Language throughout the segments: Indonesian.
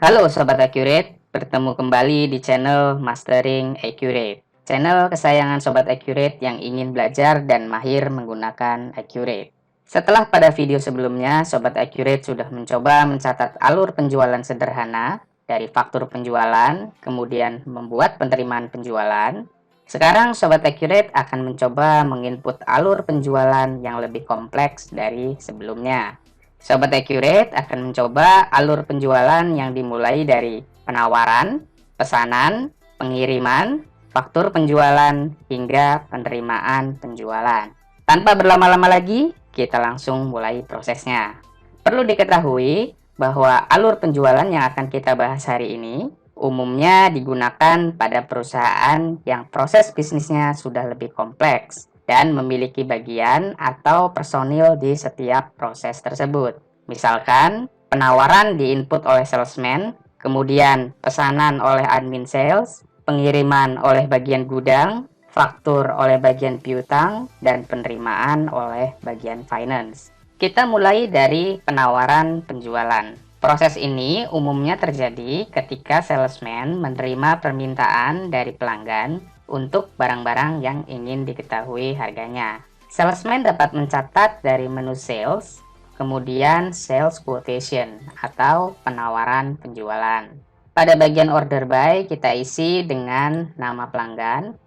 Halo Sobat Accurate, bertemu kembali di channel Mastering Accurate. Channel kesayangan Sobat Accurate yang ingin belajar dan mahir menggunakan Accurate. Setelah pada video sebelumnya, Sobat Accurate sudah mencoba mencatat alur penjualan sederhana dari faktur penjualan, kemudian membuat penerimaan penjualan. Sekarang Sobat Accurate akan mencoba menginput alur penjualan yang lebih kompleks dari sebelumnya. Sobat Accurate akan mencoba alur penjualan yang dimulai dari penawaran, pesanan, pengiriman, faktur penjualan, hingga penerimaan penjualan. Tanpa berlama-lama lagi, kita langsung mulai prosesnya. Perlu diketahui bahwa alur penjualan yang akan kita bahas hari ini umumnya digunakan pada perusahaan yang proses bisnisnya sudah lebih kompleks dan memiliki bagian atau personil di setiap proses tersebut. Misalkan, penawaran diinput oleh salesman, kemudian pesanan oleh admin sales, pengiriman oleh bagian gudang, faktur oleh bagian piutang, dan penerimaan oleh bagian finance. Kita mulai dari penawaran penjualan. Proses ini umumnya terjadi ketika salesman menerima permintaan dari pelanggan untuk barang-barang yang ingin diketahui harganya. Salesman dapat mencatat dari menu sales, kemudian sales quotation atau penawaran penjualan. Pada bagian order by kita isi dengan nama pelanggan,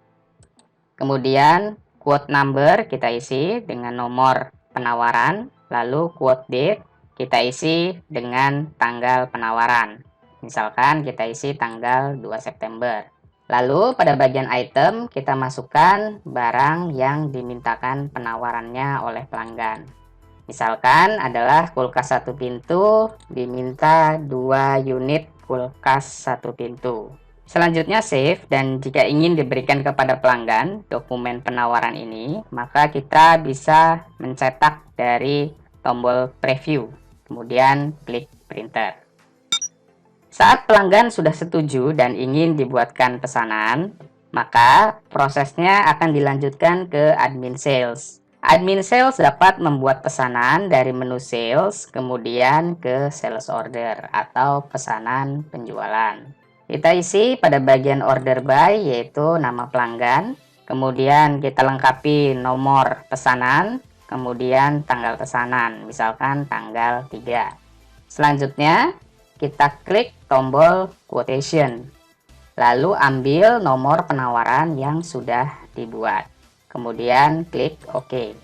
kemudian quote number kita isi dengan nomor penawaran, lalu quote date kita isi dengan tanggal penawaran. Misalkan kita isi tanggal 2 September. Lalu pada bagian item kita masukkan barang yang dimintakan penawarannya oleh pelanggan. Misalkan adalah kulkas 1 pintu, diminta 2 unit kulkas 1 pintu. Selanjutnya save, dan jika ingin diberikan kepada pelanggan dokumen penawaran ini, maka kita bisa mencetak dari tombol preview, kemudian klik printer. Saat pelanggan sudah setuju dan ingin dibuatkan pesanan, maka prosesnya akan dilanjutkan ke admin sales. Admin sales dapat membuat pesanan dari menu sales, kemudian ke sales order atau pesanan penjualan. Kita isi pada bagian order by, yaitu nama pelanggan, kemudian kita lengkapi nomor pesanan, kemudian tanggal pesanan, misalkan tanggal 3. Selanjutnya, kita klik tombol quotation, lalu ambil nomor penawaran yang sudah dibuat, kemudian klik OK.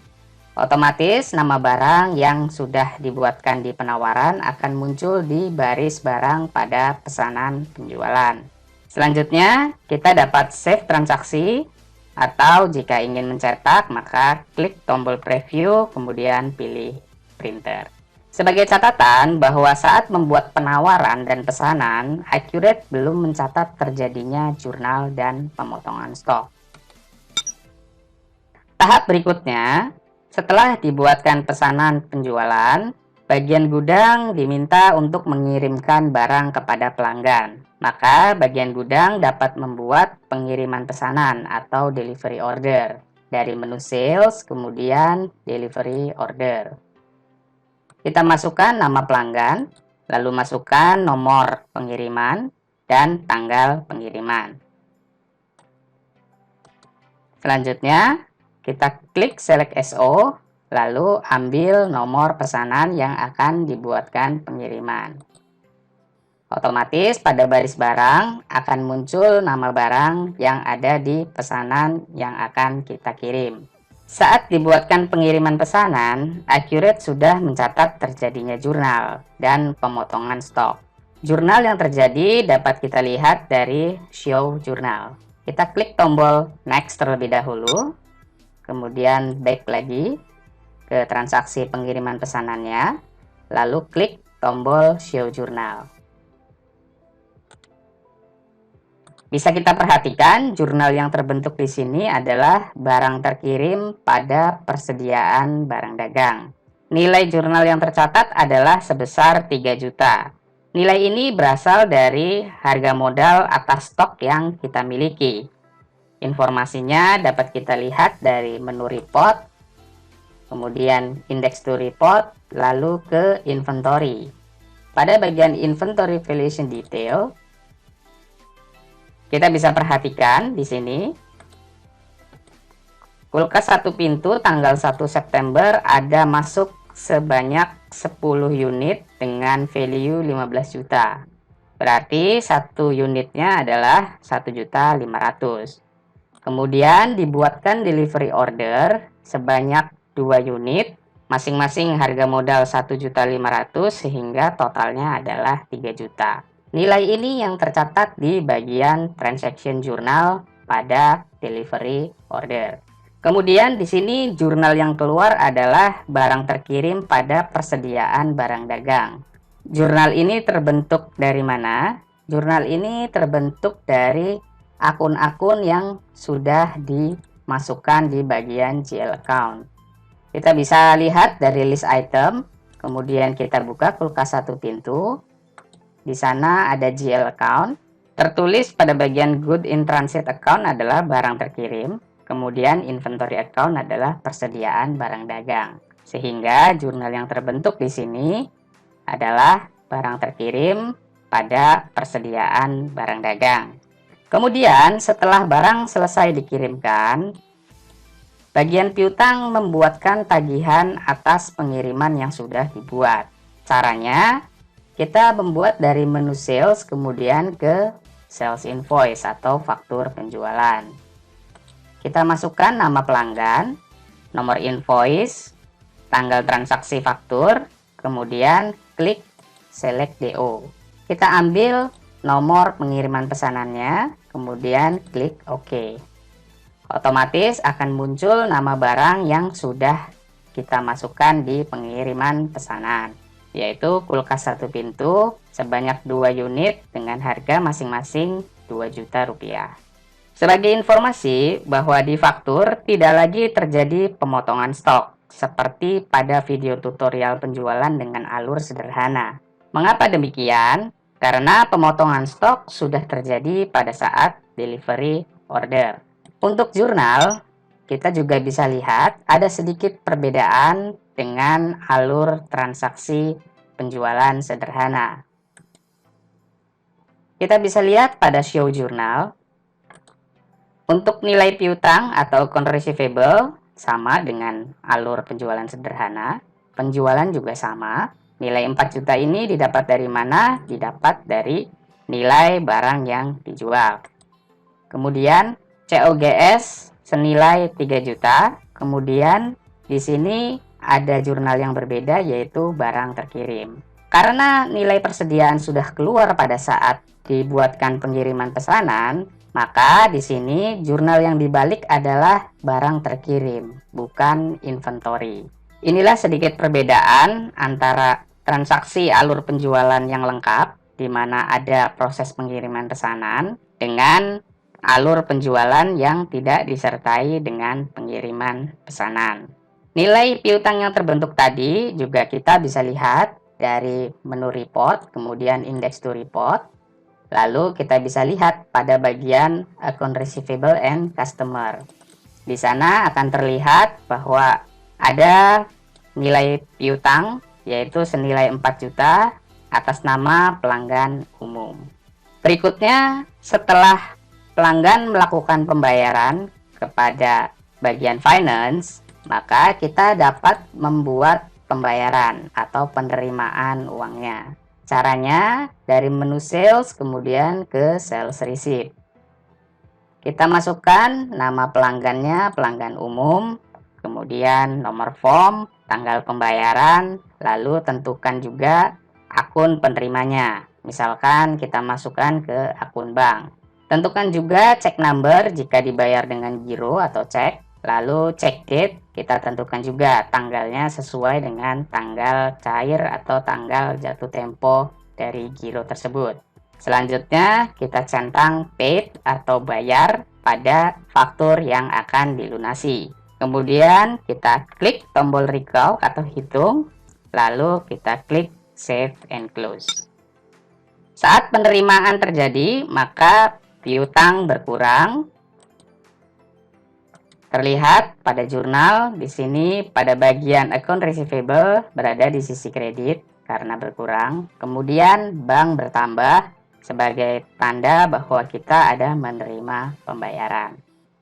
Otomatis nama barang yang sudah dibuatkan di penawaran akan muncul di baris barang pada pesanan penjualan. Selanjutnya, kita dapat save transaksi, atau jika ingin mencetak maka klik tombol preview, kemudian pilih printer. Sebagai catatan bahwa saat membuat penawaran dan pesanan, Accurate belum mencatat terjadinya jurnal dan pemotongan stok. Tahap berikutnya, setelah dibuatkan pesanan penjualan, bagian gudang diminta untuk mengirimkan barang kepada pelanggan. Maka bagian gudang dapat membuat pengiriman pesanan atau delivery order dari menu sales, kemudian delivery order. Kita masukkan nama pelanggan, lalu masukkan nomor pengiriman dan tanggal pengiriman. Selanjutnya, kita klik select SO, lalu ambil nomor pesanan yang akan dibuatkan pengiriman. Otomatis pada baris barang akan muncul nama barang yang ada di pesanan yang akan kita kirim. Saat dibuatkan pengiriman pesanan, Accurate sudah mencatat terjadinya jurnal dan pemotongan stok. Jurnal yang terjadi dapat kita lihat dari Show Jurnal. Kita klik tombol Next terlebih dahulu, kemudian back lagi ke transaksi pengiriman pesanannya, lalu klik tombol Show Jurnal. Bisa kita perhatikan, jurnal yang terbentuk di sini adalah barang terkirim pada persediaan barang dagang. Nilai jurnal yang tercatat adalah sebesar 3 juta. Nilai ini berasal dari harga modal atas stok yang kita miliki. Informasinya dapat kita lihat dari menu report, kemudian index to report, lalu ke inventory. pada bagian inventory valuation detail, kita bisa perhatikan di sini kulkas 1 pintu tanggal 1 September ada masuk sebanyak 10 unit dengan value 15 juta. Berarti satu unitnya adalah 1.500.000. Kemudian dibuatkan delivery order sebanyak 2 unit, masing-masing harga modal 1.500.000 sehingga totalnya adalah 3 juta. Nilai ini yang tercatat di bagian transaction journal pada delivery order. Kemudian di sini jurnal yang keluar adalah barang terkirim pada persediaan barang dagang. Jurnal ini terbentuk dari mana? Jurnal ini terbentuk dari akun-akun yang sudah dimasukkan di bagian GL account. Kita bisa lihat dari list item, kemudian kita buka kulkas 1 pintu. Di sana ada GL account. Tertulis pada bagian good in transit account adalah barang terkirim. Kemudian inventory account adalah persediaan barang dagang. Sehingga jurnal yang terbentuk di sini adalah barang terkirim pada persediaan barang dagang. Kemudian setelah barang selesai dikirimkan, bagian piutang membuatkan tagihan atas pengiriman yang sudah dibuat. Caranya, kita membuat dari menu sales kemudian ke sales invoice atau faktur penjualan. Kita masukkan nama pelanggan, nomor invoice, tanggal transaksi faktur, kemudian klik select DO. Kita ambil nomor pengiriman pesanannya, kemudian klik OK. Otomatis akan muncul nama barang yang sudah kita masukkan di pengiriman pesanan, yaitu kulkas 1 pintu sebanyak 2 unit dengan harga masing-masing 2 juta rupiah. Sebagai informasi bahwa di faktur tidak lagi terjadi pemotongan stok seperti pada video tutorial penjualan dengan alur sederhana. Mengapa demikian? Karena pemotongan stok sudah terjadi pada saat delivery order. Untuk jurnal, kita juga bisa lihat ada sedikit perbedaan dengan alur transaksi penjualan sederhana. Kita bisa lihat pada show jurnal. Untuk nilai piutang atau account receivable sama dengan alur penjualan sederhana. Penjualan juga sama. Nilai 4 juta ini didapat dari mana? Didapat dari nilai barang yang dijual. Kemudian COGS senilai 3 juta. Kemudian di sini ada jurnal yang berbeda yaitu barang terkirim. Karena nilai persediaan sudah keluar pada saat dibuatkan pengiriman pesanan, maka di sini jurnal yang dibalik adalah barang terkirim, bukan inventory. Inilah sedikit perbedaan antara transaksi alur penjualan yang lengkap, di mana ada proses pengiriman pesanan, dengan alur penjualan yang tidak disertai dengan pengiriman pesanan. Nilai piutang yang terbentuk tadi juga kita bisa lihat dari menu report, kemudian index to report. Lalu kita bisa lihat pada bagian account receivable and customer. Di sana akan terlihat bahwa ada nilai piutang yaitu senilai 4 juta atas nama pelanggan umum. Berikutnya, setelah pelanggan melakukan pembayaran kepada bagian finance, maka kita dapat membuat pembayaran atau penerimaan uangnya. Caranya dari menu sales kemudian ke sales receipt. Kita masukkan nama pelanggannya, pelanggan umum, kemudian nomor form, tanggal pembayaran, lalu tentukan juga akun penerimanya. Misalkan kita masukkan ke akun bank. Tentukan juga check number jika dibayar dengan giro atau cek. Lalu check date, kita tentukan juga tanggalnya sesuai dengan tanggal cair atau tanggal jatuh tempo dari giro tersebut. Selanjutnya kita centang paid atau bayar pada faktur yang akan dilunasi. Kemudian kita klik tombol recall atau hitung, lalu kita klik save and close. Saat penerimaan terjadi, maka piutang berkurang. Terlihat pada jurnal di sini pada bagian account receivable berada di sisi kredit, karena berkurang, kemudian bank bertambah sebagai tanda bahwa kita ada menerima pembayaran.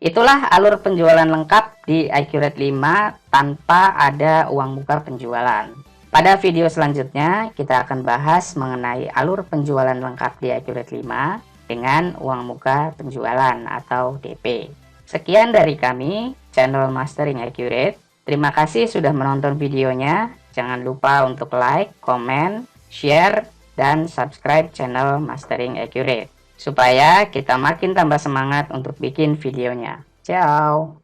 Itulah alur penjualan lengkap di Accurate 5 tanpa ada uang muka penjualan. Pada video selanjutnya, kita akan bahas mengenai alur penjualan lengkap di Accurate 5 dengan uang muka penjualan atau DP. Sekian dari kami, channel Mastering Accurate. Terima kasih sudah menonton videonya. Jangan lupa untuk like, komen, share, dan subscribe channel Mastering Accurate supaya kita makin tambah semangat untuk bikin videonya. Ciao!